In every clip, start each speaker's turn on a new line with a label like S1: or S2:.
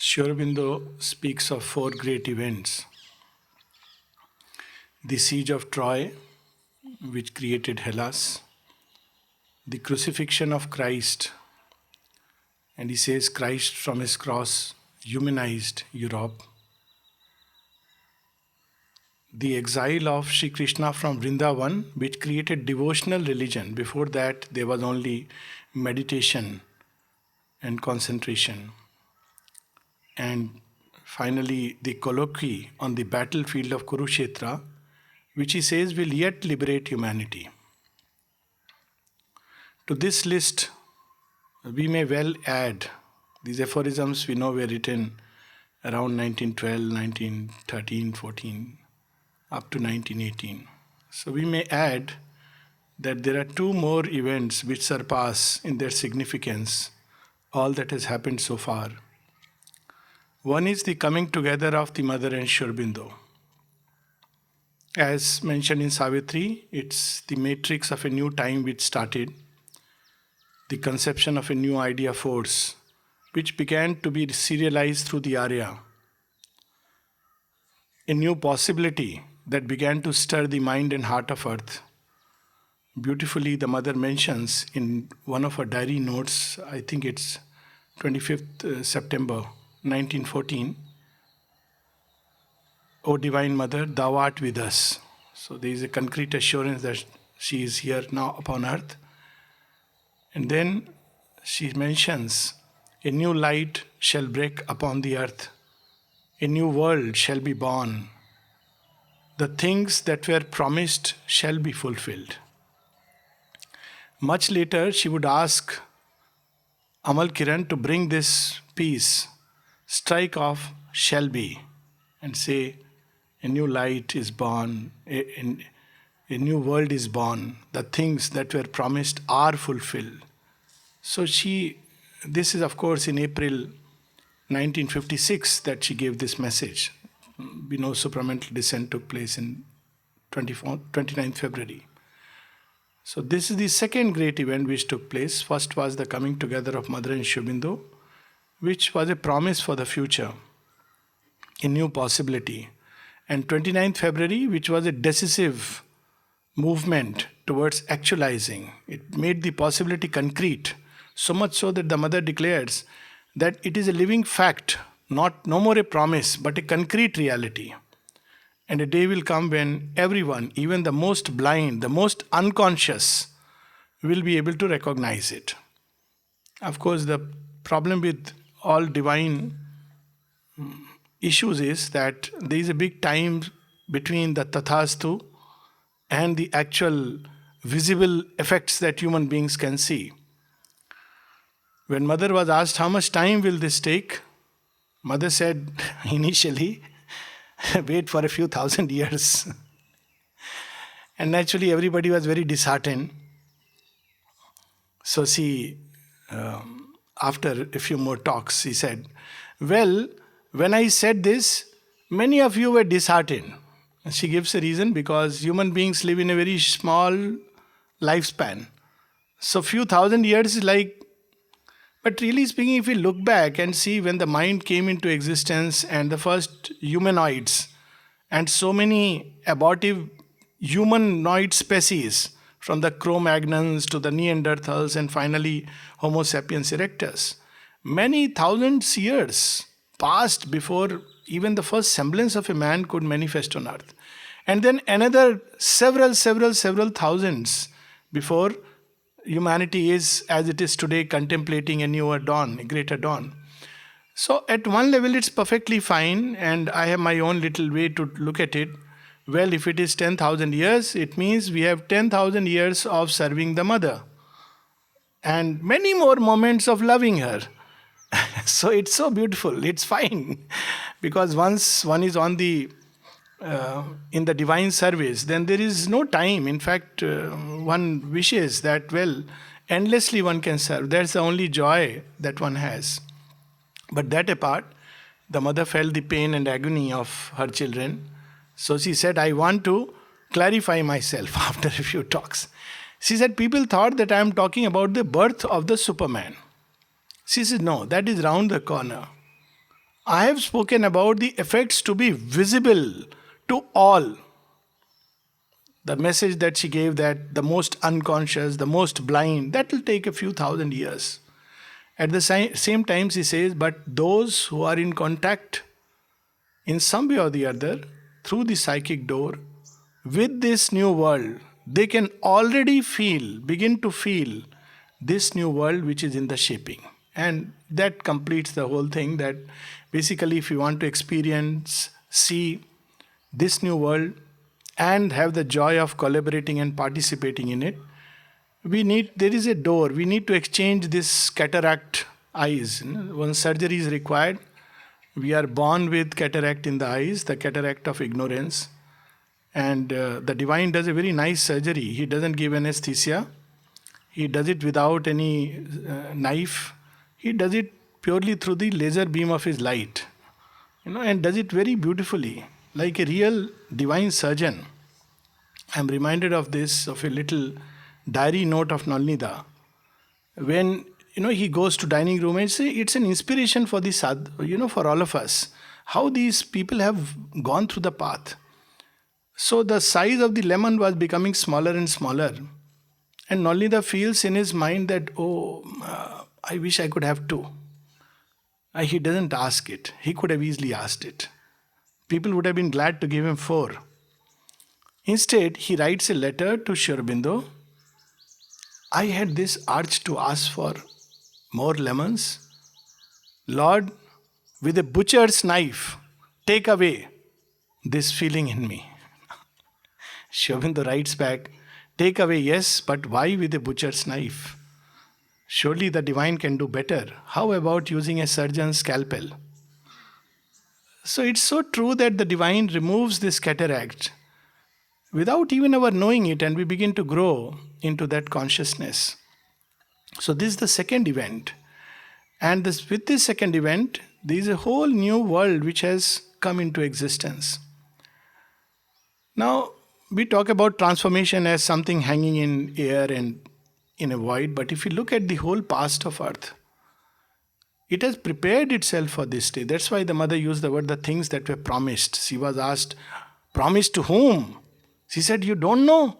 S1: Sri Aurobindo speaks of four great events: the siege of Troy, which created Hellas, the crucifixion of Christ, and he says Christ from his cross humanized Europe, the exile of Sri Krishna from Vrindavan, which created devotional religion. Before that, there was only meditation and concentration. And finally, the colloquy on the battlefield of Kurukshetra, which he says will yet liberate humanity. To this list, we may well add, these aphorisms we know were written around 1912, 1913, 14, up to 1918. So we may add that there are two more events which surpass in their significance all that has happened so far. One is the coming together of the mother and Sri Aurobindo. As mentioned in Savitri, it's the matrix of a new time which started, the conception of a new idea force, which began to be serialized through the Arya, a new possibility that began to stir the mind and heart of earth. Beautifully, the mother mentions in one of her diary notes, I think it's 25th September 1914, O Divine Mother, thou art with us. So there is a concrete assurance that she is here now upon earth. And then she mentions, a new light shall break upon the earth, a new world shall be born, the things that were promised shall be fulfilled. Much later, she would ask Amal Kiran to bring this piece, strike off shall be, and say, a new light is born, a new world is born, the things that were promised are fulfilled. So this is of course in April 1956 that she gave this message. We know Supramental descent took place in 29th February. So this is the second great event which took place. First was the coming together of Mother and Sri Aurobindo, which was a promise for the future, a new possibility. And 29th February, which was a decisive movement towards actualizing. It made the possibility concrete, so much so that the mother declares that it is a living fact, no more a promise, but a concrete reality. And a day will come when everyone, even the most blind, the most unconscious, will be able to recognize it. Of course, the problem with all divine issues is that there is a big time between the tathastu and the actual visible effects that human beings can see. When mother was asked how much time will this take, mother said initially, wait for a few thousand years. And naturally everybody was very disheartened. So she, after a few more talks, she said, well, when I said this, many of you were disheartened. And she gives a reason, because human beings live in a very small lifespan. So few thousand years is like, but really speaking, if we look back and see when the mind came into existence and the first humanoids and so many abortive humanoid species, from the Cro-Magnons to the Neanderthals and finally Homo sapiens erectus, many thousands years passed before even the first semblance of a man could manifest on earth. And then another several thousands before humanity is, as it is today, contemplating a newer dawn, a greater dawn. So at one level it's perfectly fine, and I have my own little way to look at it. Well, if it is 10,000 years, it means we have 10,000 years of serving the mother and many more moments of loving her. So it's so beautiful, it's fine. Because once one is on the in the divine service, then there is no time. In fact, one wishes that, well, endlessly one can serve. That's the only joy that one has. But that apart, the mother felt the pain and agony of her children. So she said, I want to clarify myself after a few talks. She said, people thought that I am talking about the birth of the Superman. She said, no, that is round the corner. I have spoken about the effects to be visible to all. The message that she gave, that the most unconscious, the most blind, that will take a few thousand years. At the same time, she says, but those who are in contact in some way or the other through the psychic door with this new world, they can already begin to feel this new world which is in the shaping. And that completes the whole thing, that basically if you want to experience, see this new world and have the joy of collaborating and participating in it, there is a door. We need to exchange this cataract eyes. When surgery is required, we are born with cataract in the eyes, the cataract of ignorance. And the divine does a very nice surgery. He doesn't give anesthesia. He does it without any knife. He does it purely through the laser beam of his light, and does it very beautifully, like a real divine surgeon. I'm reminded of this, of a little diary note of Nalnida. When he goes to dining room, and it's an inspiration for the for all of us, how these people have gone through the path. So the size of the lemon was becoming smaller and smaller. And Nalnida feels in his mind that, I wish I could have two. He doesn't ask it. He could have easily asked it. People would have been glad to give him 4. Instead, he writes a letter to Sri Aurobindo. I had this urge to ask for more lemons. Lord, with a butcher's knife, take away this feeling in me. Sri Aurobindo writes back, take away, yes, but why with a butcher's knife? Surely the divine can do better. How about using a surgeon's scalpel? So it's so true that the divine removes this cataract without even our knowing it, and we begin to grow into that consciousness. So this is the second event. And with this second event, there is a whole new world which has come into existence. Now, we talk about transformation as something hanging in air and in a void, but if you look at the whole past of earth, it has prepared itself for this day. That's why the mother used the word, the things that were promised. She was asked, promised to whom? She said, you don't know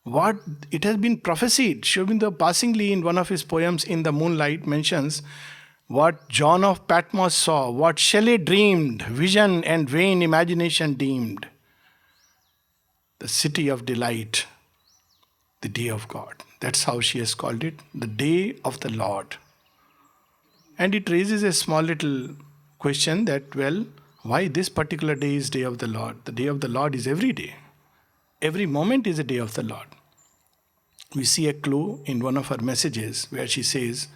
S1: what it has been prophesied. Sri Aurobindo passingly in one of his poems, In the Moonlight, mentions what John of Patmos saw, what Shelley dreamed, vision and vain imagination deemed. The city of delight, the day of God. That's how she has called it, the day of the Lord. And it raises a small little question that, well, why this particular day is day of the Lord? The day of the Lord is every day. Every moment is a day of the Lord. We see a clue in one of her messages where she says,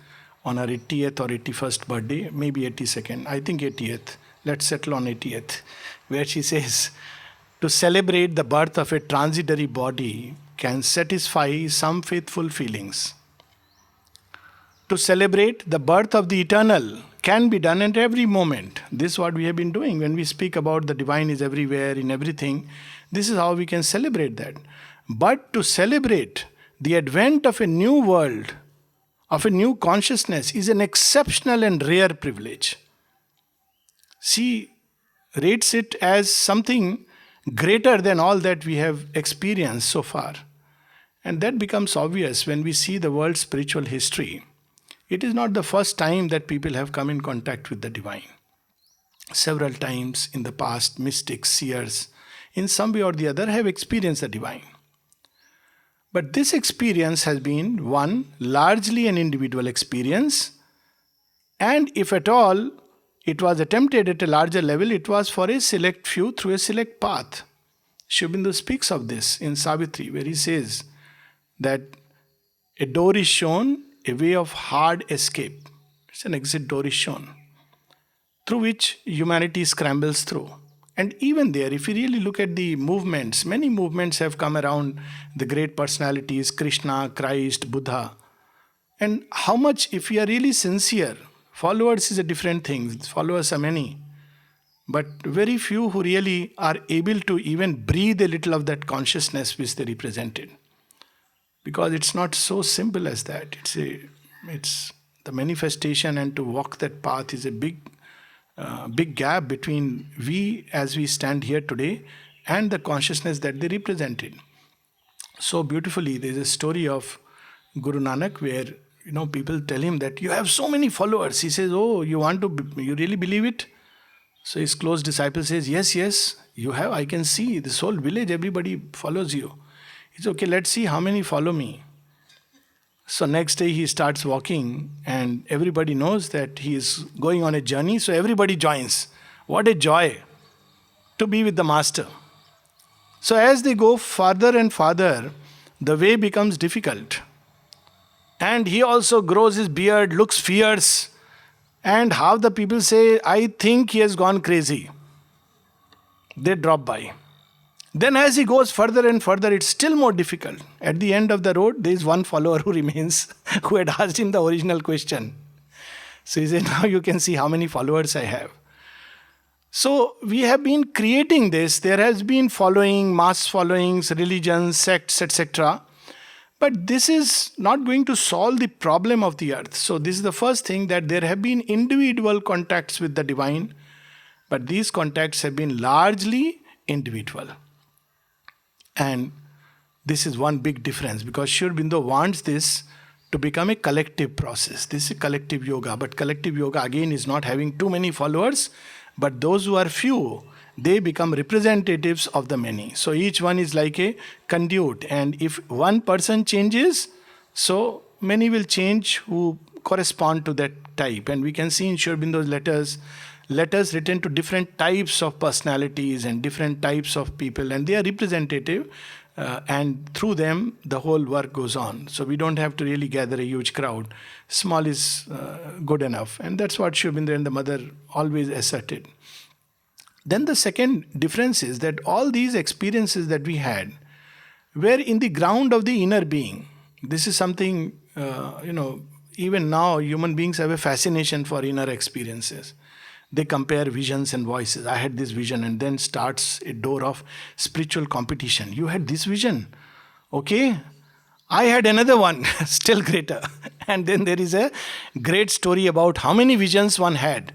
S1: on her 80th or 81st birthday, maybe 82nd, I think 80th, let's settle on 80th, where she says, to celebrate the birth of a transitory body can satisfy some faithful feelings. To celebrate the birth of the eternal can be done at every moment. This is what we have been doing. When we speak about the divine is everywhere, in everything, this is how we can celebrate that. But to celebrate the advent of a new world, of a new consciousness, is an exceptional and rare privilege. She rates it as something greater than all that we have experienced so far. And that becomes obvious when we see the world's spiritual history. It is not the first time that people have come in contact with the divine. Several times in the past, mystics, seers, in some way or the other, have experienced the divine. But this experience has been, one, largely an individual experience, and if at all it was attempted at a larger level, it was for a select few through a select path. Sri Aurobindo speaks of this in Savitri, where he says that a door is shown, a way of hard escape. It's an exit door is shown, through which humanity scrambles through. And even there, if you really look at the movements, many movements have come around the great personalities, Krishna, Christ, Buddha. And how much, if we are really sincere, followers is a different thing. Followers are many. But very few who really are able to even breathe a little of that consciousness which they represented. Because it's not so simple as that. It's the manifestation, and to walk that path is a big big gap between we as we stand here today and the consciousness that they represented. So beautifully, there's a story of Guru Nanak where people tell him that you have so many followers. He says, "Oh, you really believe it?" So his close disciple says, "Yes, yes, you have. I can see this whole village. Everybody follows you." He's okay. Let's see how many follow me. So next day he starts walking, and everybody knows that he is going on a journey. So everybody joins. What a joy to be with the master. So as they go farther and farther, the way becomes difficult. And he also grows his beard, looks fierce. And half the people say, "I think he has gone crazy." They drop by. Then as he goes further and further, it's still more difficult. At the end of the road, there is one follower who remains, who had asked him the original question. So he said, "Now you can see how many followers I have." So we have been creating this. There has been following, mass followings, religions, sects, etc. But this is not going to solve the problem of the earth. So this is the first thing, that there have been individual contacts with the divine, but these contacts have been largely individual. And this is one big difference, because Sri Aurobindo wants this to become a collective process. This is collective yoga, but collective yoga again is not having too many followers, but those who are few, they become representatives of the many. So each one is like a conduit, and if one person changes, so many will change who correspond to that type. And we can see in Sri Aurobindo's letters written to different types of personalities and different types of people, and they are representative, and through them the whole work goes on. So we don't have to really gather a huge crowd. Small is good enough, and that's what Sri Aurobindo and the mother always asserted. Then the second difference is that all these experiences that we had were in the ground of the inner being. This is something, even now human beings have a fascination for inner experiences. They compare visions and voices. I had this vision, and then starts a door of spiritual competition. You had this vision. Okay. I had another one, still greater. And then there is a great story about how many visions one had.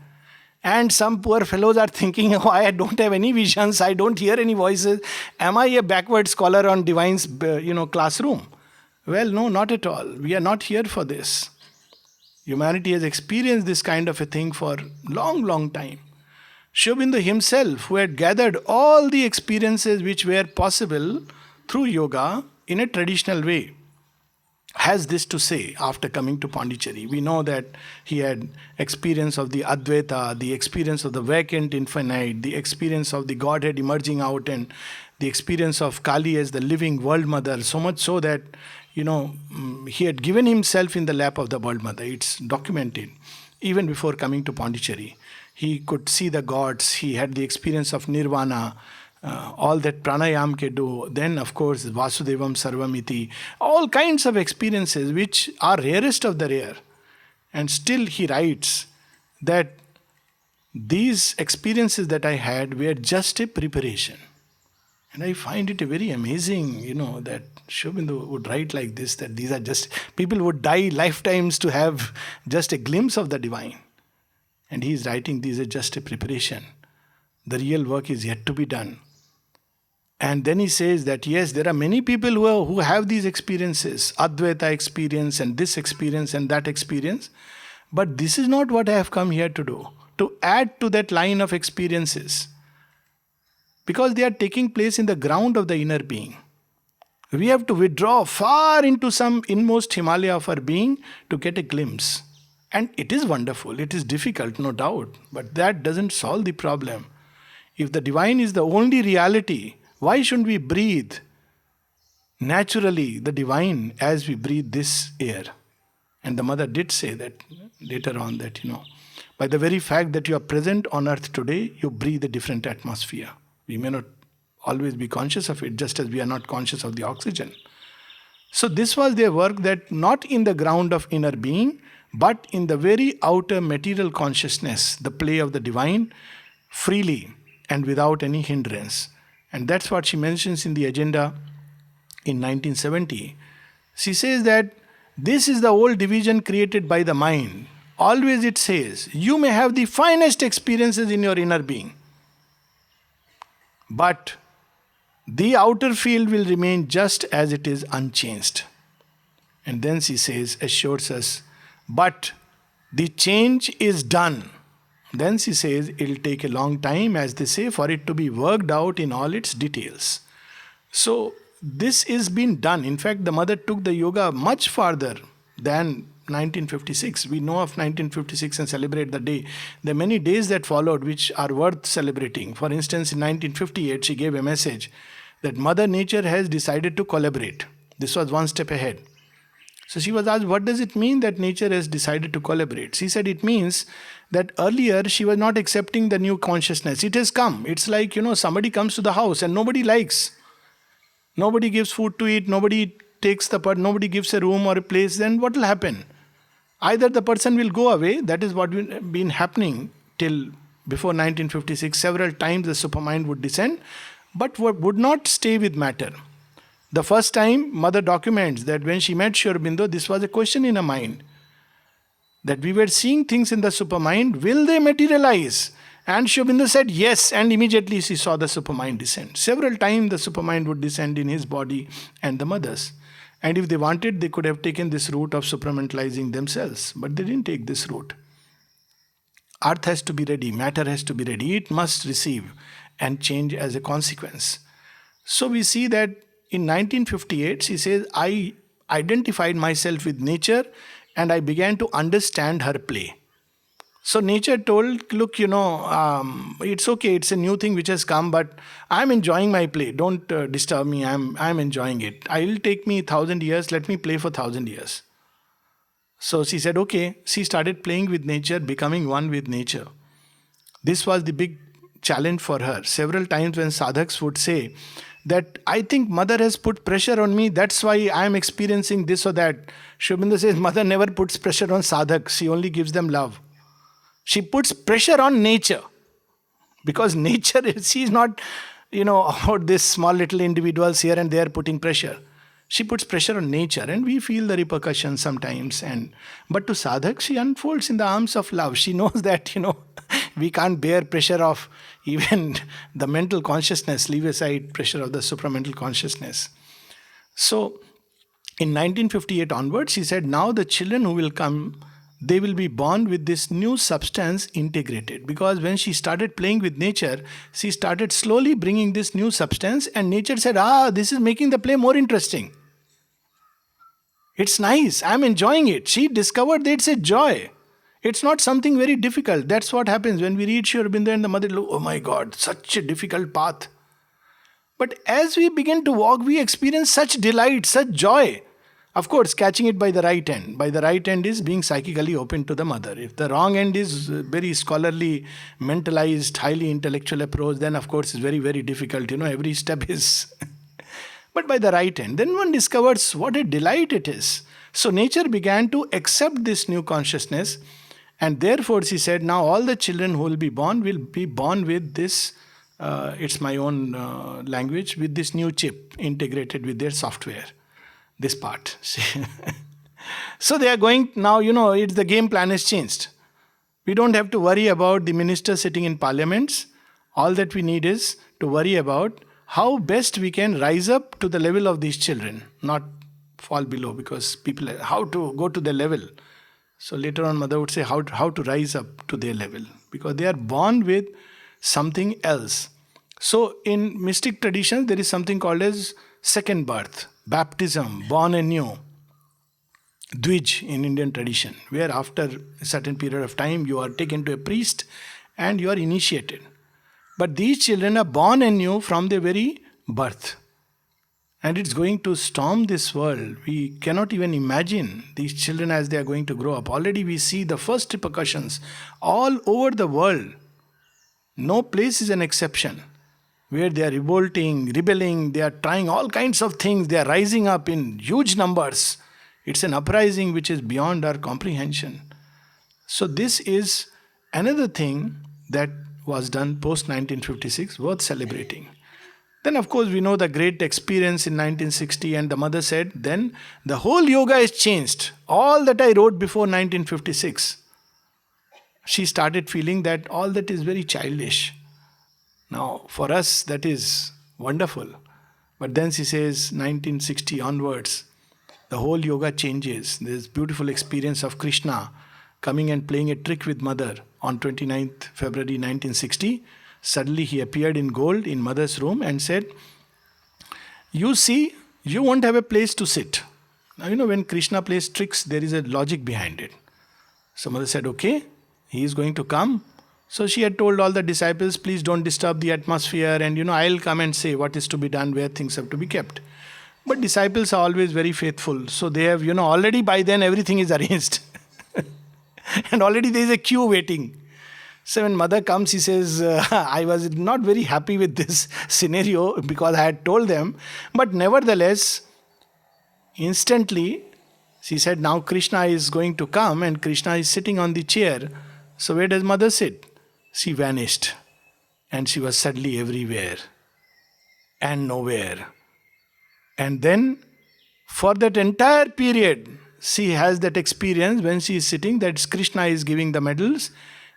S1: And some poor fellows are thinking, "Oh, I don't have any visions. I don't hear any voices. Am I a backward scholar on divine's, classroom?" Well, no, not at all. We are not here for this. Humanity has experienced this kind of a thing for long, long time. Sri Aurobindo himself, who had gathered all the experiences which were possible through yoga in a traditional way, has this to say after coming to Pondicherry. We know that he had experience of the Advaita, the experience of the vacant infinite, the experience of the Godhead emerging out, and the experience of Kali as the living world mother, so much so that he had given himself in the lap of the world mother. It's documented. Even before coming to Pondicherry, he could see the gods. He had the experience of nirvana, all that pranayam can do. Then, of course, Vasudevam Sarvamiti, all kinds of experiences which are rarest of the rare. And still he writes that these experiences that I had were just a preparation. And I find it a very amazing, that Sri Aurobindo would write like this, that these are just, people would die lifetimes to have just a glimpse of the divine. And he is writing, these are just a preparation. The real work is yet to be done. And then he says that yes, there are many people who have these experiences, Advaita experience and this experience and that experience. But this is not what I have come here to do, to add to that line of experiences. Because they are taking place in the ground of the inner being. We have to withdraw far into some inmost Himalaya of our being to get a glimpse. And it is wonderful, it is difficult, no doubt, but that doesn't solve the problem. If the divine is the only reality, why shouldn't we breathe naturally the divine as we breathe this air? And the mother did say that later on, that, by the very fact that you are present on earth today, you breathe a different atmosphere. We may not always be conscious of it, just as we are not conscious of the oxygen. So this was their work, that not in the ground of inner being, but in the very outer material consciousness, the play of the divine, freely and without any hindrance. And that's what she mentions in the agenda in 1970. She says that this is the old division created by the mind. always it says, you may have the finest experiences in your inner being, but the outer field will remain just as it is, unchanged. And then she says, assures us, but the change is done. Then she says, it'll take a long time, as they say, for it to be worked out in all its details. So this is being done. In fact, the mother took the yoga much farther than 1956. We know of 1956 and celebrate the day. There are many days that followed which are worth celebrating. For instance, in 1958, she gave a message that Mother Nature has decided to collaborate. This was one step ahead. So she was asked, what does it mean that nature has decided to collaborate? She said it means that earlier she was not accepting the new consciousness. It has come. It's like, somebody comes to the house and nobody likes. Nobody gives food to eat. Nobody takes the part. Nobody gives a room or a place. Then what will happen? Either the person will go away. That is what been happening till before 1956. Several times the supermind would descend, but would not stay with matter. The first time, Mother documents that when she met Sri Aurobindo, this was a question in her mind. That we were seeing things in the supermind, will they materialize? And Sri Aurobindo said yes, and immediately she saw the supermind descend. Several times the supermind would descend in his body and the mother's. And if they wanted, they could have taken this route of supramentalizing themselves. But they didn't take this route. Earth has to be ready, matter has to be ready. It must receive and change as a consequence. So we see that in 1958, she says, I identified myself with nature and I began to understand her play. So nature told, look, it's okay, it's a new thing which has come, but I'm enjoying my play. Don't disturb me, I'm enjoying it. It'll take me 1,000 years, let me play for 1,000 years. So she said, okay. She started playing with nature, becoming one with nature. This was the big challenge for her. Several times when sadhaks would say that I think Mother has put pressure on me, that's why I am experiencing this or that. Sri Aurobindo says Mother never puts pressure on sadhaks, she only gives them love. She puts pressure on nature. Because nature, she's not, about this small little individuals here and there putting pressure. She puts pressure on nature and we feel the repercussions sometimes. But to sadhak, she unfolds in the arms of love. She knows that, we can't bear pressure of even the mental consciousness, leave aside pressure of the supramental consciousness. So, in 1958 onwards, she said, now the children who will come, they will be born with this new substance integrated. Because when she started playing with nature, she started slowly bringing this new substance and nature said, this is making the play more interesting. It's nice, I'm enjoying it. She discovered that it's a joy. It's not something very difficult. That's what happens when we read Sri Aurobindo and the mother, oh my God, such a difficult path. But as we begin to walk, we experience such delight, such joy. Of course, catching it by the right end. By the right end is being psychically open to the mother. If the wrong end is very scholarly, mentalized, highly intellectual approach, then of course it's very, very difficult. Every step is... But by the right end, then one discovers what a delight it is. So nature began to accept this new consciousness. And therefore, she said, now all the children who will be born with this, it's my own language, with this new chip integrated with their software. This part. So they are going, now, it's the game plan has changed. We don't have to worry about the ministers sitting in parliaments. All that we need is to worry about how best we can rise up to the level of these children, not fall below, because people, how to go to their level. So later on, Mother would say how to rise up to their level, because they are born with something else. So in mystic traditions, there is something called as second birth, baptism, born anew, Dvij in Indian tradition, where after a certain period of time, you are taken to a priest and you are initiated. But these children are born anew from their very birth. And it's going to storm this world. We cannot even imagine these children as they are going to grow up. Already we see the first repercussions all over the world. No place is an exception. Where they are revolting, rebelling, they are trying all kinds of things. They are rising up in huge numbers. It's an uprising which is beyond our comprehension. So this is another thing that was done post-1956, worth celebrating. Then of course we know the great experience in 1960, and the mother said, then the whole yoga is changed. All that I wrote before 1956, she started feeling that all that is very childish. Now, for us, that is wonderful. But then she says, 1960 onwards, the whole yoga changes. This beautiful experience of Krishna coming and playing a trick with mother on 29th February 1960. Suddenly he appeared in gold in mother's room and said, you see, you won't have a place to sit. Now, when Krishna plays tricks, there is a logic behind it. So mother said, okay, he is going to come. So she had told all the disciples, please don't disturb the atmosphere, and I'll come and say what is to be done, where things have to be kept. But disciples are always very faithful. So they have, already by then everything is arranged. And already there is a queue waiting. So when mother comes, he says, I was not very happy with this scenario because I had told them. But nevertheless, instantly, she said, now Krishna is going to come and Krishna is sitting on the chair. So where does mother sit? She vanished. And she was suddenly everywhere and nowhere. And then, for that entire period, she has that experience when she is sitting, that Krishna is giving the medals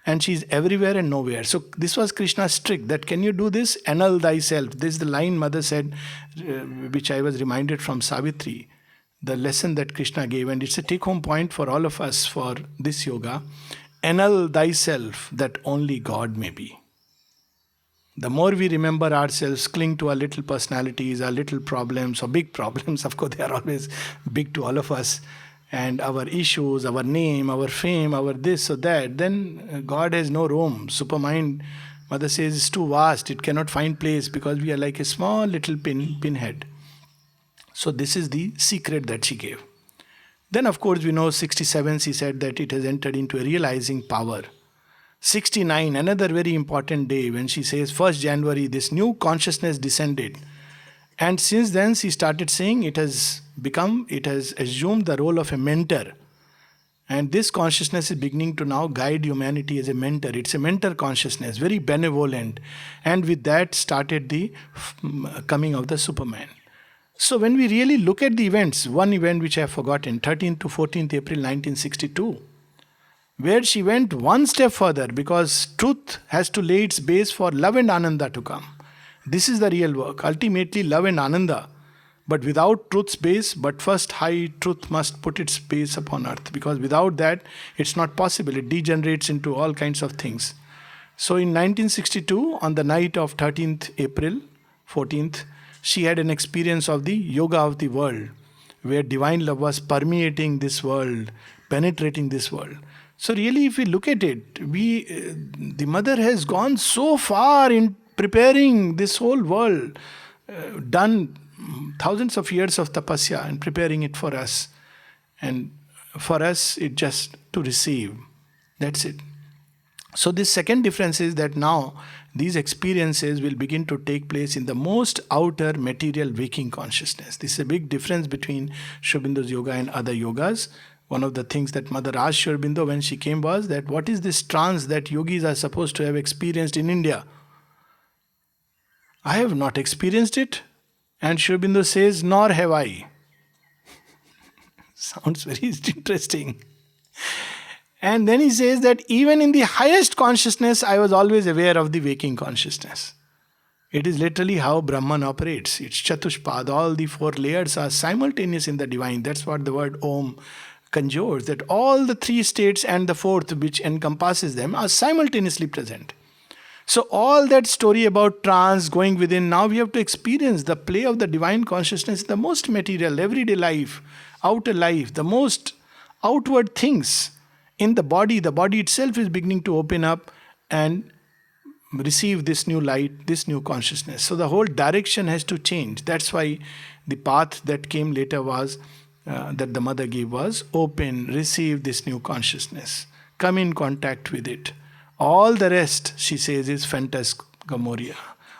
S1: and she is everywhere and nowhere. So this was Krishna's trick, that can you do this? Annul thyself. This is the line mother said, which I was reminded from Savitri, the lesson that Krishna gave. And it's a take-home point for all of us for this yoga. Annul thyself, that only God may be. The more we remember ourselves, cling to our little personalities, our little problems or big problems, of course they are always big to all of us, and our issues, our name, our fame, our this or that, then God has no room. Supermind, mother says, is too vast, it cannot find place because we are like a small little pinhead. So this is the secret that she gave. Then of course we know 67, she said that it has entered into a realizing power. 69, another very important day when she says 1st January, this new consciousness descended. And since then she started saying it has assumed the role of a mentor. And this consciousness is beginning to now guide humanity as a mentor. It's a mentor consciousness, very benevolent. And with that started the coming of the Superman. So when we really look at the events, one event which I have forgotten, 13th to 14th April 1962, where she went one step further because truth has to lay its base for love and ananda to come. This is the real work. Ultimately, love and ananda, but without truth's base, but first high truth must put its base upon earth, because without that, it's not possible. It degenerates into all kinds of things. So in 1962, on the night of 13th April, 14th, she had an experience of the yoga of the world, where divine love was permeating this world, penetrating this world. So really, if we look at it, the mother has gone so far in preparing this whole world, done thousands of years of tapasya and preparing it for us. And for us, it just to receive. That's it. So this second difference is that now these experiences will begin to take place in the most outer material waking consciousness. This is a big difference between Sri Aurobindo's yoga and other yogas. One of the things that Mother asked Sri Aurobindo when she came was that what is this trance that yogis are supposed to have experienced in India? I have not experienced it. And Sri Aurobindo says, nor have I. Sounds very interesting. And then he says that even in the highest consciousness, I was always aware of the waking consciousness. It is literally how Brahman operates. It's Chatushpad. All the 4 layers are simultaneous in the divine. That's what the word Om conjures, that all the 3 states and the 4th which encompasses them are simultaneously present. So all that story about trance going within, now we have to experience the play of the divine consciousness in the most material, everyday life, outer life, the most outward things in the body. The body itself is beginning to open up and receive this new light, this new consciousness. So the whole direction has to change. That's why the path that came later was that the mother gave was open, receive this new consciousness, come in contact with it. All the rest, she says, is phantasmagoria.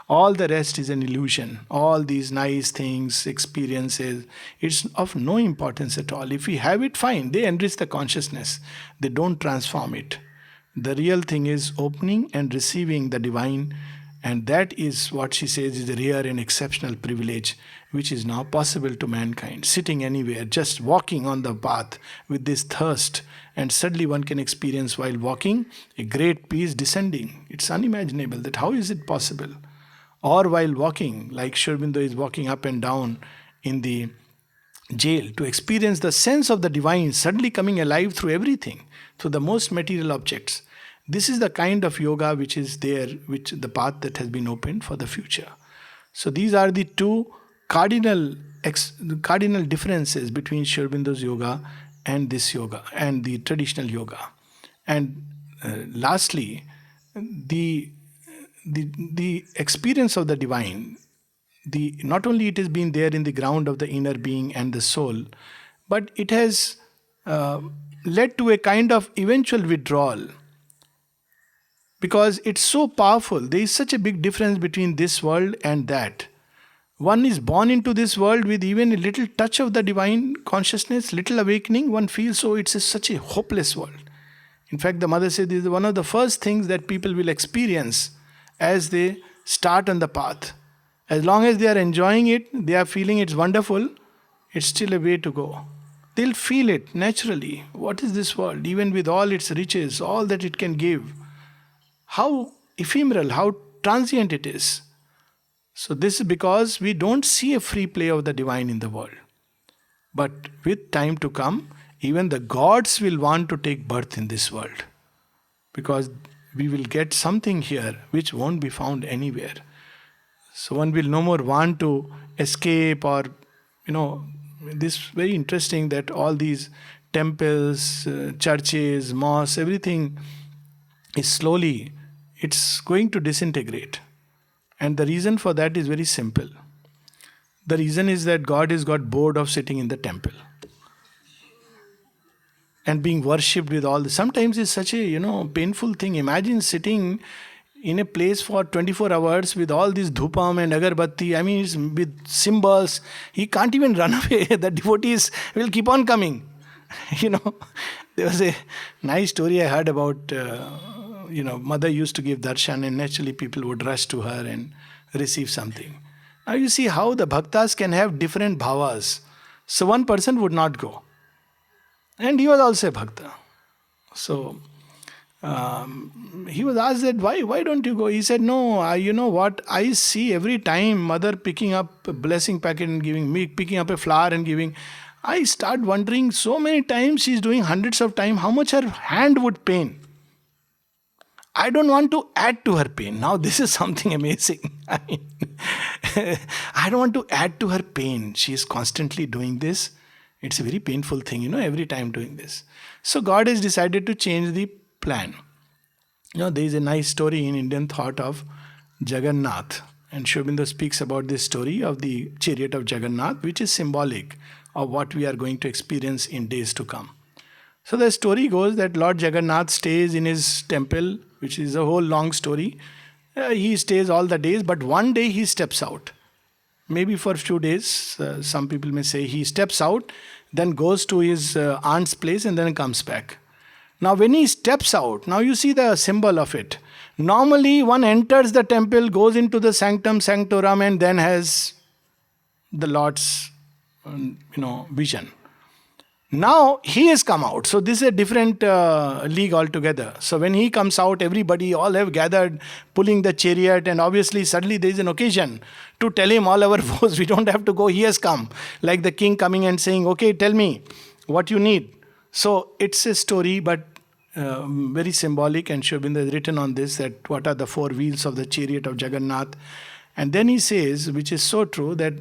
S1: All the rest is an illusion. All these nice things, experiences, it's of no importance at all. If we have it, fine. They enrich the consciousness. They don't transform it. The real thing is opening and receiving the divine And that is what she says is a rare and exceptional privilege which is now possible to mankind. Sitting anywhere, just walking on the path with this thirst, and suddenly one can experience while walking a great peace descending. It's unimaginable that how is it possible? Or while walking, like Sri Aurobindo is walking up and down in the jail, to experience the sense of the divine suddenly coming alive through everything, through the most material objects. This is the kind of yoga which is there, which the path that has been opened for the future. So these are the two cardinal differences between Sri Aurobindo's yoga and this yoga and the traditional yoga. And lastly, the experience of the divine, not only it has been there in the ground of the inner being and the soul, but it has led to a kind of eventual withdrawal, because it's so powerful. There is such a big difference between this world and that. One is born into this world with even a little touch of the divine consciousness, little awakening. One feels such a hopeless world. In fact, the mother said this is one of the first things that people will experience as they start on the path. As long as they are enjoying it, they are feeling it's wonderful, it's still a way to go. They'll feel it naturally. What is this world? Even with all its riches, all that it can give, how ephemeral, how transient it is. So this is because we don't see a free play of the divine in the world. But with time to come, even the gods will want to take birth in this world, because we will get something here which won't be found anywhere. So one will no more want to escape, or, this is very interesting that all these temples, churches, mosques, everything is slowly, it's going to disintegrate. And the reason for that is very simple. The reason is that God has got bored of sitting in the temple and being worshipped with all this. Sometimes it's such a, painful thing. Imagine sitting in a place for 24 hours with all this dhupam and agarbatti. I mean, it's with symbols. He can't even run away. The devotees will keep on coming. There was a nice story I heard about, mother used to give darshan, and naturally people would rush to her and receive something. Now you see how the bhaktas can have different bhavas. So one person would not go. And he was also a bhakta. So he was asked that, why don't you go? He said, no, you know what? I see every time mother picking up a blessing packet and giving me, picking up a flower and giving. I start wondering, so many times she's doing hundreds of times, how much her hand would pain. I don't want to add to her pain. Now this is something amazing. I don't want to add to her pain. She is constantly doing this. It's a very painful thing, every time doing this. So God has decided to change the plan. There is a nice story in Indian thought of Jagannath. And Sri Aurobindo speaks about this story of the chariot of Jagannath, which is symbolic of what we are going to experience in days to come. So the story goes that Lord Jagannath stays in his temple, which is a whole long story. He stays all the days, but one day he steps out. Maybe for a few days, some people may say he steps out, then goes to his aunt's place and then comes back. Now when he steps out, now you see the symbol of it. Normally one enters the temple, goes into the sanctum sanctorum, and then has the Lord's vision. Now he has come out. So this is a different league altogether. So when he comes out, everybody all have gathered, pulling the chariot, and obviously suddenly there is an occasion to tell him all our woes. We don't have to go, he has come. Like the king coming and saying, okay, tell me what you need. So it's a story, but very symbolic, and Sri Aurobindo has written on this, that what are the four wheels of the chariot of Jagannath. And then he says, which is so true, that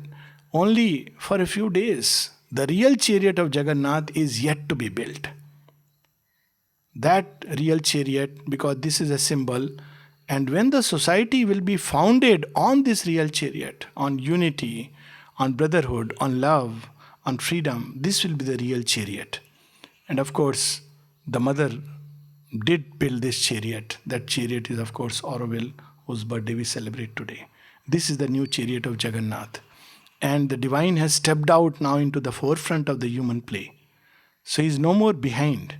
S1: only for a few days, the real chariot of Jagannath is yet to be built. That real chariot, because this is a symbol, and when the society will be founded on this real chariot, on unity, on brotherhood, on love, on freedom, this will be the real chariot. And of course, the mother did build this chariot. That chariot is, of course, Auroville, whose birthday we celebrate today. This is the new chariot of Jagannath. And the divine has stepped out now into the forefront of the human play. So he is no more behind.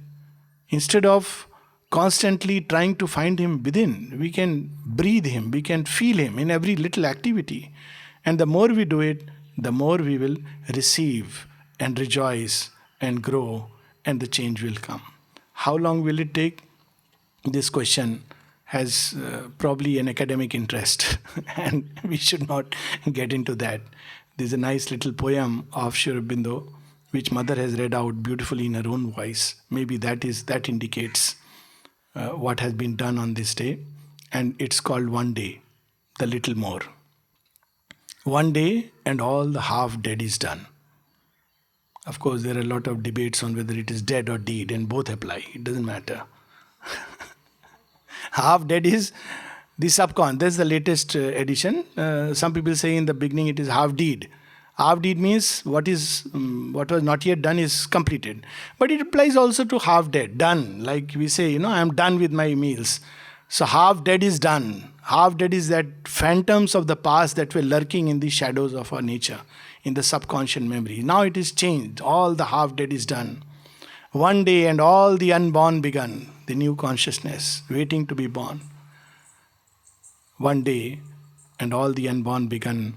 S1: Instead of constantly trying to find him within. We can breathe him, we can feel him in every little activity. And the more we do it, the more we will receive and rejoice and grow, and the change will come. How long will it take? This question has probably an academic interest, and we should not get into that. There's a nice little poem of Sri Aurobindo, which Mother has read out beautifully in her own voice. Maybe that indicates what has been done on this day, and it's called One Day, the Little More. One day and all the half dead is done. Of course, there are a lot of debates on whether it is dead or deed, and both apply. It doesn't matter. Half dead is the subcon. That's the latest edition. Some people say in the beginning it is half deed. Half deed means what was not yet done is completed. But it applies also to half dead, done. Like we say, I am done with my meals. So half dead is done. Half dead is that phantoms of the past that were lurking in the shadows of our nature, in the subconscious memory. Now it is changed. All the half dead is done. One day and all the unborn begun. The new consciousness waiting to be born. One day and all the unborn begun.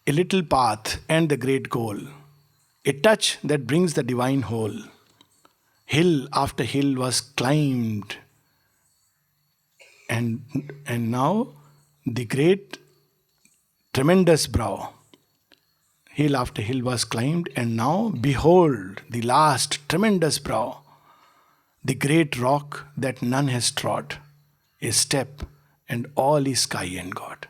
S1: A little path and the great goal. A touch that brings the divine whole. Hill after hill was climbed. And now the great tremendous brow. Hill after hill was climbed, and now behold the last tremendous brow. The great rock that none has trod. A step and all is sky and God.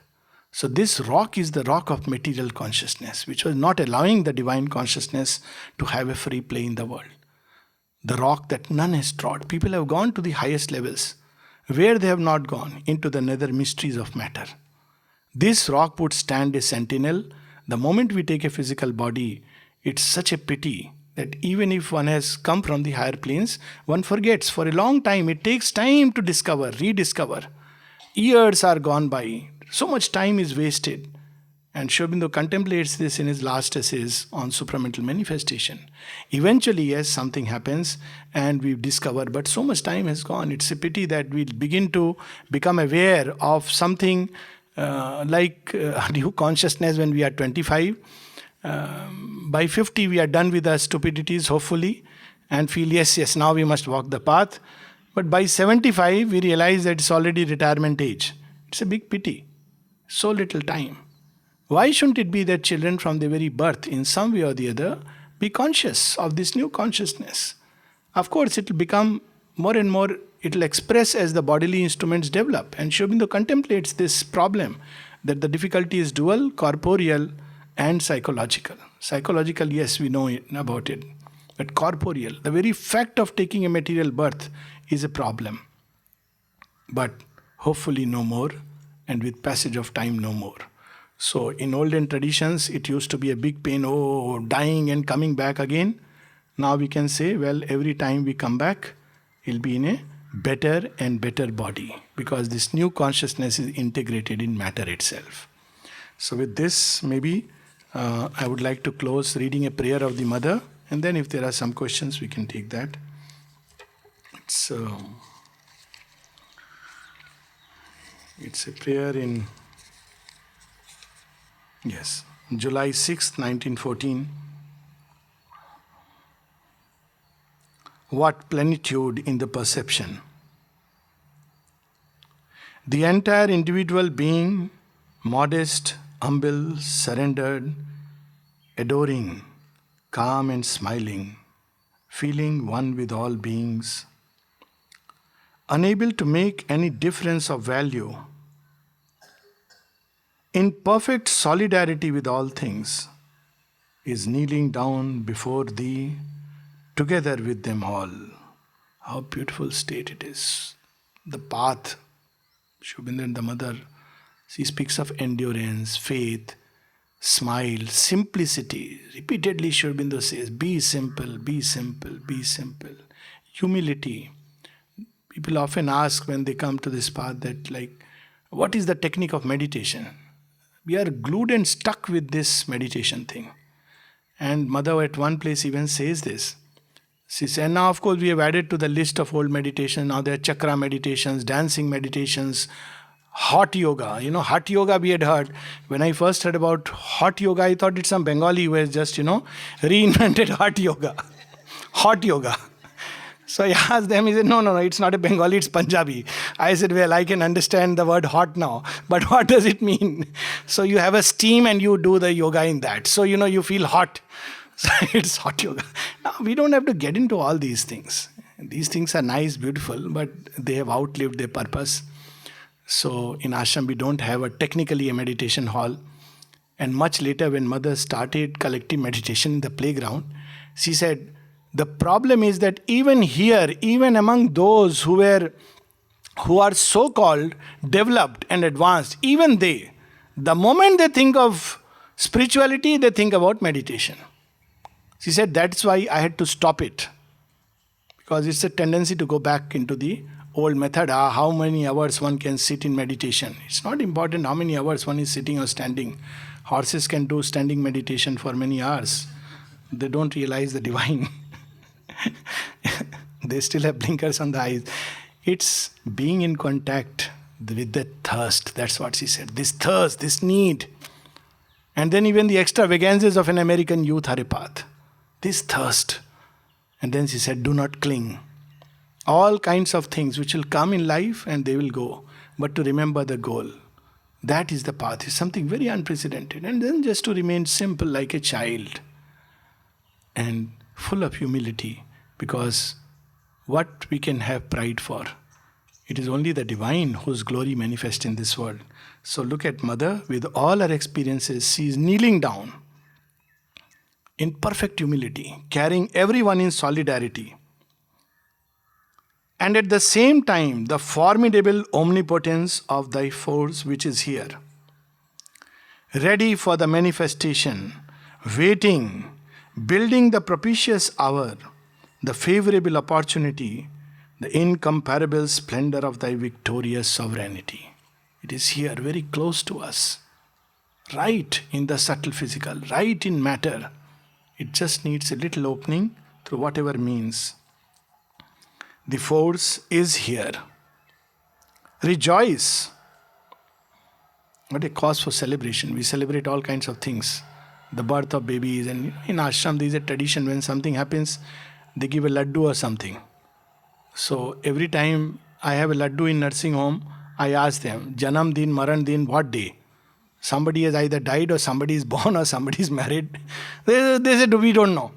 S1: So this rock is the rock of material consciousness, which was not allowing the divine consciousness to have a free play in the world. The rock that none has trod. People have gone to the highest levels. Where they have not gone? Into the nether mysteries of matter. This rock would stand a sentinel. The moment we take a physical body, it's such a pity that even if one has come from the higher planes, one forgets. For a long time, it takes time to discover, rediscover. Years are gone by. So much time is wasted. And Sri Aurobindo contemplates this in his last essays on supramental manifestation. Eventually, yes, something happens and we discover, but so much time has gone. It's a pity that we begin to become aware of something like new consciousness when we are 25. By 50, we are done with our stupidities, hopefully, and feel, yes, now we must walk the path. But by 75, we realize that it's already retirement age. It's a big pity. So little time. Why shouldn't it be that children from their very birth, in some way or the other, be conscious of this new consciousness? Of course, it will become more and more, it will express as the bodily instruments develop. And Sri Aurobindo contemplates this problem, that the difficulty is dual, corporeal and psychological. Psychological, yes, we know about it. But corporeal, the very fact of taking a material birth is a problem. But hopefully no more, and with passage of time no more. So in olden traditions, it used to be a big pain, dying and coming back again. Now we can say, well, every time we come back, it'll be in a better and better body, because this new consciousness is integrated in matter itself. So with this, maybe I would like to close reading a prayer of the Mother, and then if there are some questions, we can take that. It's a prayer in July 6th, 1914. What plenitude in the perception! The entire individual being, modest, humble, surrendered, adoring, calm and smiling, feeling one with all beings, unable to make any difference of value, in perfect solidarity with all things, is kneeling down before thee, together with them all. How beautiful state it is. The path, Sri Aurobindo and the Mother, she speaks of endurance, faith, smile, simplicity. Repeatedly Sri Aurobindo says, be simple, be simple, be simple. Humility. People often ask when they come to this path that, what is the technique of meditation? We are glued and stuck with this meditation thing. And Mother at one place even says this. She said, now of course we have added to the list of old meditation. Now there are chakra meditations, dancing meditations, hot yoga. Hot yoga we had heard. When I first heard about hot yoga, I thought it's some Bengali who has just, reinvented hot yoga. Hot yoga. So I asked them, he said, no, it's not a Bengali, it's Punjabi. I said, well, I can understand the word hot now, but what does it mean? So you have a steam and you do the yoga in that. So, you feel hot. So it's hot yoga. Now, we don't have to get into all these things. These things are nice, beautiful, but they have outlived their purpose. So in ashram, we don't have technically a meditation hall. And much later, when mother started collective meditation in the playground, she said, the problem is that even here, even among those who are so-called developed and advanced, even they, the moment they think of spirituality, they think about meditation. She said, that's why I had to stop it. Because it's a tendency to go back into the old method. How many hours one can sit in meditation. It's not important how many hours one is sitting or standing. Horses can do standing meditation for many hours. They don't realize the divine. They still have blinkers on the eyes. It's being in contact with the thirst. That's what she said. This thirst, this need. And then even the extravagances of an American youth are a path. This thirst. And then she said, do not cling. All kinds of things which will come in life and they will go. But to remember the goal. That is the path. It's something very unprecedented. And then just to remain simple like a child. And full of humility. Because what we can have pride for? It is only the divine whose glory manifests in this world. So look at mother with all her experiences. She is kneeling down in perfect humility, carrying everyone in solidarity. And at the same time, the formidable omnipotence of thy force which is here, ready for the manifestation, waiting, building the propitious hour, the favorable opportunity, the incomparable splendor of thy victorious sovereignty. It is here, very close to us, right in the subtle physical, right in matter. It just needs a little opening through whatever means. The force is here. Rejoice. What a cause for celebration. We celebrate all kinds of things. The birth of babies, and in ashram there is a tradition when something happens, they give a laddu or something. So every time I have a laddu in nursing home, I ask them, Janam Din, Maran Din, what day? Somebody has either died or somebody is born or somebody is married. They said, we don't know.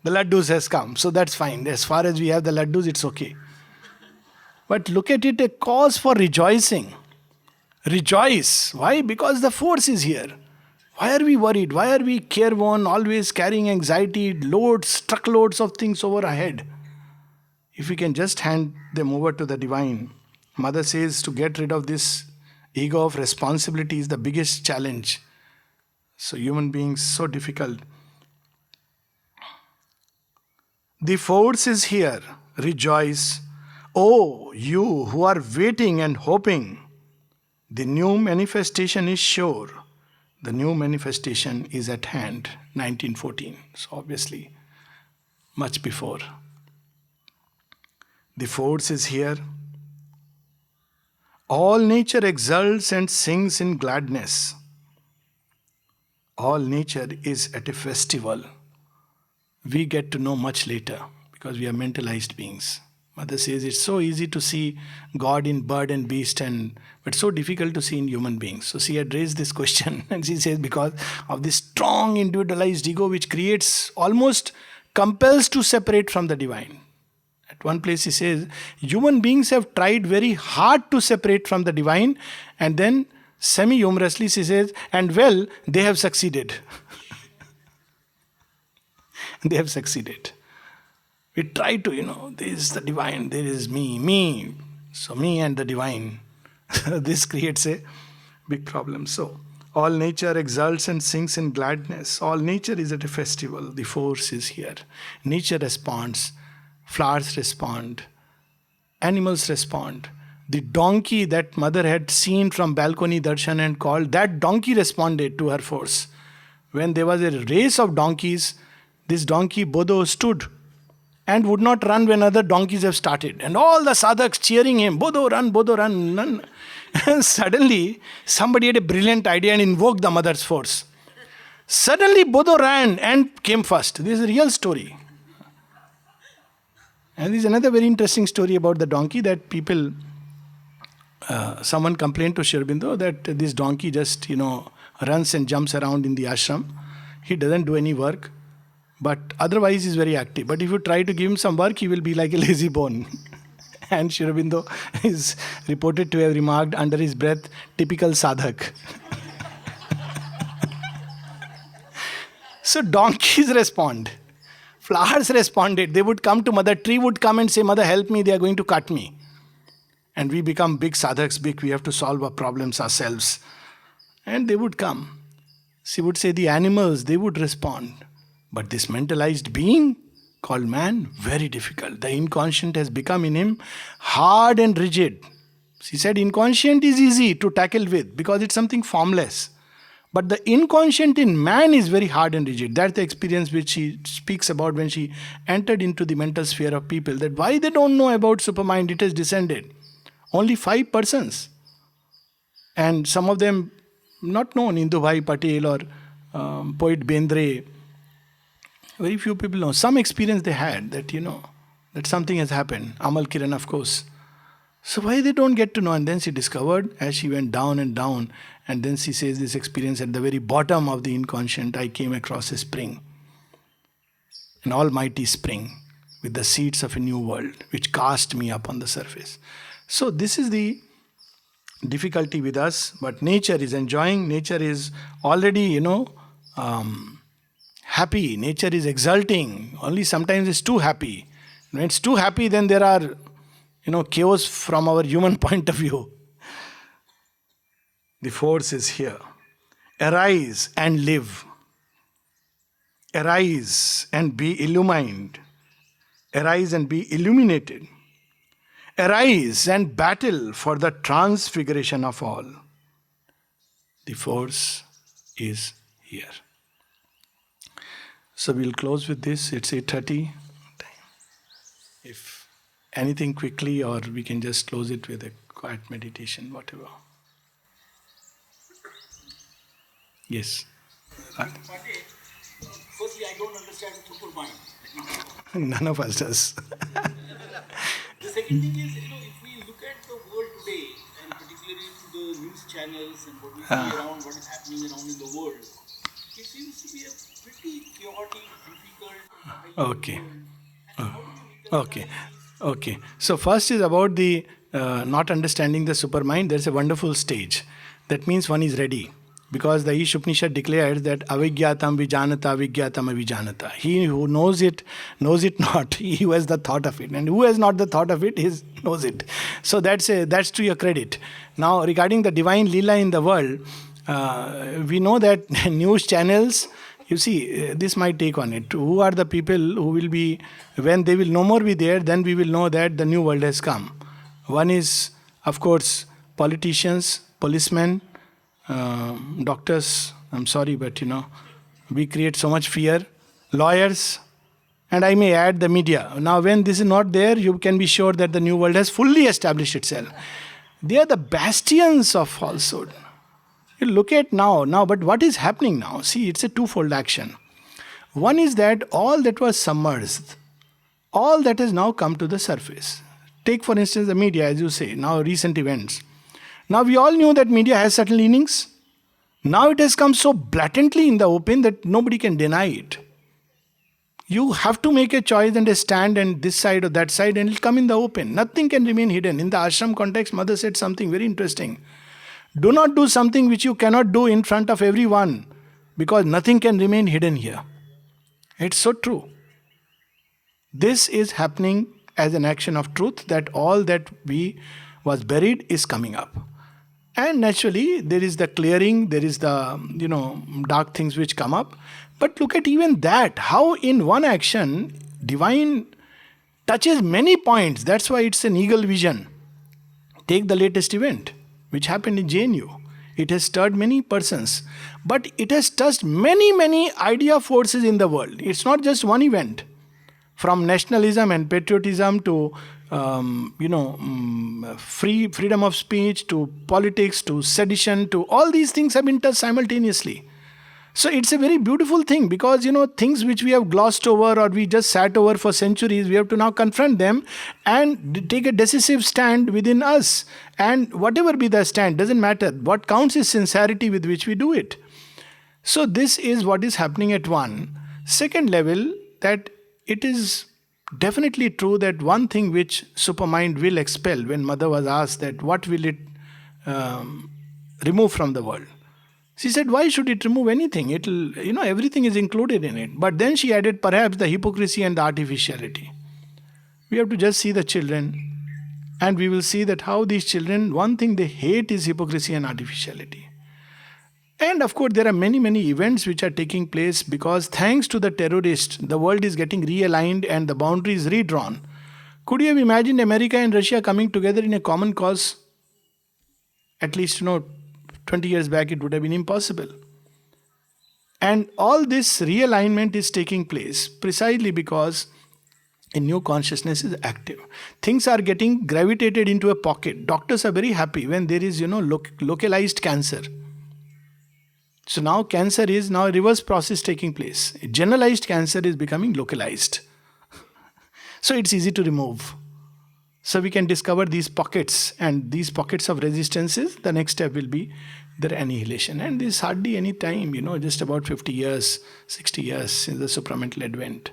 S1: The laddus has come, so that's fine. As far as we have the laddus, it's okay. But look at it, a cause for rejoicing. Rejoice. Why? Because the force is here. Why are we worried? Why are we careworn, always carrying anxiety, loads, truckloads of things over our head? If we can just hand them over to the divine. Mother says to get rid of this ego of responsibility is the biggest challenge. So human beings, so difficult. The force is here. Rejoice. Oh, you who are waiting and hoping. The new manifestation is sure. The new manifestation is at hand. 1914. So obviously, much before. The force is here. All nature exults and sings in gladness. All nature is at a festival. We get to know much later because we are mentalized beings. Mother says it's so easy to see God in bird and beast, but so difficult to see in human beings. So she had raised this question and she says because of this strong individualized ego which creates, almost compels to separate from the divine. At one place he says, human beings have tried very hard to separate from the divine, and then semi-humorously she says, and well, they have succeeded. They have succeeded. We try to, there is the divine, there is me. So me and the divine. This creates a big problem. So, all nature exults and sings in gladness. All nature is at a festival. The force is here. Nature responds. Flowers respond. Animals respond. The donkey that mother had seen from balcony darshan and called, that donkey responded to her force. When there was a race of donkeys, this donkey Bodo stood and would not run when other donkeys have started. And all the sadhaks cheering him, Bodho, run, run. And suddenly, somebody had a brilliant idea and invoked the mother's force. Suddenly, Bodho ran and came first. This is a real story. And there is another very interesting story about the donkey that people, someone complained to Sri Aurobindo that this donkey just, runs and jumps around in the ashram. He doesn't do any work, but otherwise he's very active. But if you try to give him some work, he will be like a lazy bone. And Sri Aurobindo is reported to have remarked under his breath, typical sadhak. So donkeys respond. Flowers responded. They would come to mother. Tree would come and say, Mother, help me. They are going to cut me. And we become big sadhaks, we have to solve our problems ourselves. And they would come. She would say the animals, they would respond. But this mentalized being called man, very difficult. The inconscient has become in him hard and rigid. She said inconscient is easy to tackle with because it's something formless. But the inconscient in man is very hard and rigid. That's the experience which she speaks about when she entered into the mental sphere of people. That why they don't know about supermind, it has descended. Only 5 persons. And some of them not known, Indubhai Patel or poet Bendre. Very few people know. Some experience they had that, that something has happened. Amal Kiran, of course. So why they don't get to know? And then she discovered as she went down and down. And then she says this experience at the very bottom of the inconscient, I came across a spring. An almighty spring with the seeds of a new world, which cast me up on the surface. So this is the difficulty with us, but nature is enjoying, nature is already, happy, nature is exulting, only sometimes it's too happy. When it's too happy, then there are, chaos from our human point of view. The force is here. Arise and live. Arise and be illumined. Arise and be illuminated. Arise and battle for the transfiguration of all. The force is here. So we'll close with this. It's 8:30. If anything quickly, or we can just close it with a quiet meditation, whatever. Yes.
S2: Firstly, I don't understand supermind.
S1: None of us does.
S2: The second thing is, if we look at the world today, and particularly through the news channels and what we see around, what is happening around in the world, it seems to be a pretty chaotic, difficult.
S1: Okay. So first is about the not understanding the supermind. There's a wonderful stage. That means one is ready. Because the Ish Upanishad declares that avigyatam vijanata avigyatam avijanata. He who knows it not. He who has the thought of it. And who has not the thought of it, knows it. So that's to your credit. Now regarding the divine Leela in the world, we know that news channels, you see, this might take on it. Who are the people who will be, when they will no more be there, then we will know that the new world has come. One is, of course, politicians, policemen, doctors, I'm sorry, but we create so much fear. Lawyers, and I may add the media. Now when this is not there, you can be sure that the new world has fully established itself. They are the bastions of falsehood. You look at now, but what is happening now? See, it's a twofold action. One is that all that was submerged, all that has now come to the surface. Take for instance the media, as you say, now recent events. Now we all knew that media has certain leanings. Now it has come so blatantly in the open that nobody can deny it. You have to make a choice and a stand and this side or that side, and it will come in the open. Nothing can remain hidden. In the ashram context, Mother said something very interesting. Do not do something which you cannot do in front of everyone, because nothing can remain hidden here. It's so true. This is happening as an action of truth, that all that was buried is coming up. And naturally, there is the clearing, there is the, dark things which come up. But look at even that, how in one action, divine touches many points. That's why it's an eagle vision. Take the latest event, which happened in JNU. It has stirred many persons. But it has touched many, many idea forces in the world. It's not just one event. from nationalism and patriotism to freedom of speech, to politics, to sedition, to all these things have been touched simultaneously. So it's a very beautiful thing, because things which we have glossed over or we just sat over for centuries, we have to now confront them and take a decisive stand within us. And whatever be the stand, doesn't matter. What counts is sincerity with which we do it. So this is what is happening at one. Second level, that it is definitely true that one thing which Supermind will expel, when mother was asked that what will it remove from the world, she said, why should it remove anything? It'll, everything is included in it. But then she added, perhaps the hypocrisy and the artificiality. We have to just see the children, and we will see that how these children, one thing they hate is hypocrisy and artificiality. And of course, there are many, many events which are taking place because thanks to the terrorists, the world is getting realigned and the boundaries redrawn. Could you have imagined America and Russia coming together in a common cause? At least, 20 years back, it would have been impossible. And all this realignment is taking place precisely because a new consciousness is active. Things are getting gravitated into a pocket. Doctors are very happy when there is, localized cancer. So now cancer is now a reverse process taking place. Generalized cancer is becoming localized. So it's easy to remove. So we can discover these pockets, and these pockets of resistances, the next step will be their annihilation. And this is hardly any time, just about 50 years, 60 years since the supramental advent.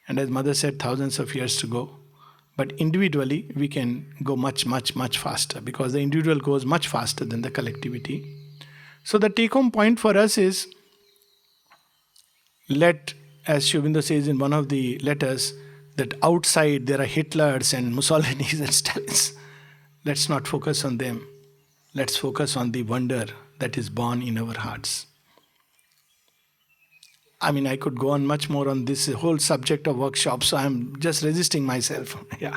S1: And as mother said, thousands of years to go. But individually, we can go much, much, much faster, because the individual goes much faster than the collectivity. So the take-home point for us is, as Sri Aurobindo says in one of the letters, that outside there are Hitlers and Mussolinis and Stalins. Let's not focus on them. Let's focus on the wonder that is born in our hearts. I could go on much more on this whole subject of workshop, so I'm just resisting myself. Yes.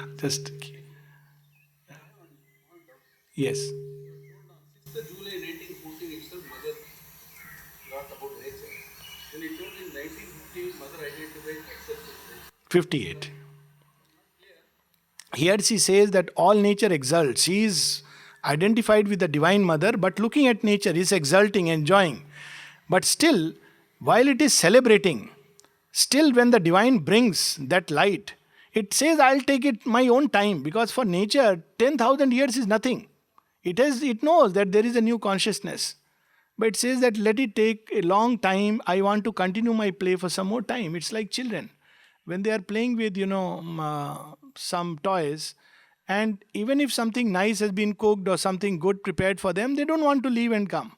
S2: 6th July 1914 itself, mother got about nature. When it turned in 1950, mother identified herself as nature.
S1: 58. Here she says that all nature exults. She is identified with the Divine Mother, but looking at nature is exulting, enjoying. But still, while it is celebrating, still when the Divine brings that light, it says, I'll take it my own time, because for nature, 10,000 years is nothing. It knows that there is a new consciousness. But it says that let it take a long time. I want to continue my play for some more time. It's like children. When they are playing with, some toys, and even if something nice has been cooked or something good prepared for them, they don't want to leave and come.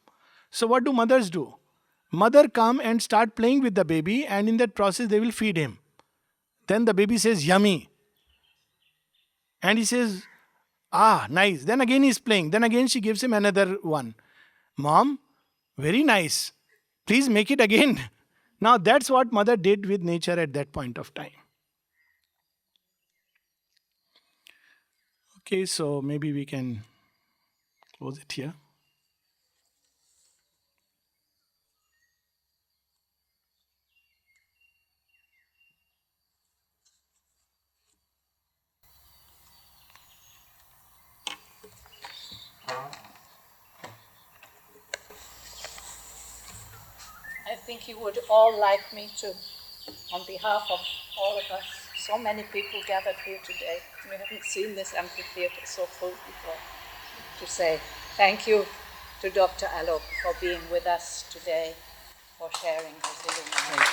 S1: So what do mothers do? Mother come and start playing with the baby, and in that process they will feed him. Then the baby says, yummy. And he says, nice. Then again he's playing. Then again she gives him another one. Mom, very nice. Please make it again. Now that's what mother did with nature at that point of time. Okay, so maybe we can close it here.
S3: I think you would all like me to, on behalf of all of us, so many people gathered here today. We haven't seen this amphitheater so full before. To say thank you to Dr. Alok for being with us today, for sharing his illumination.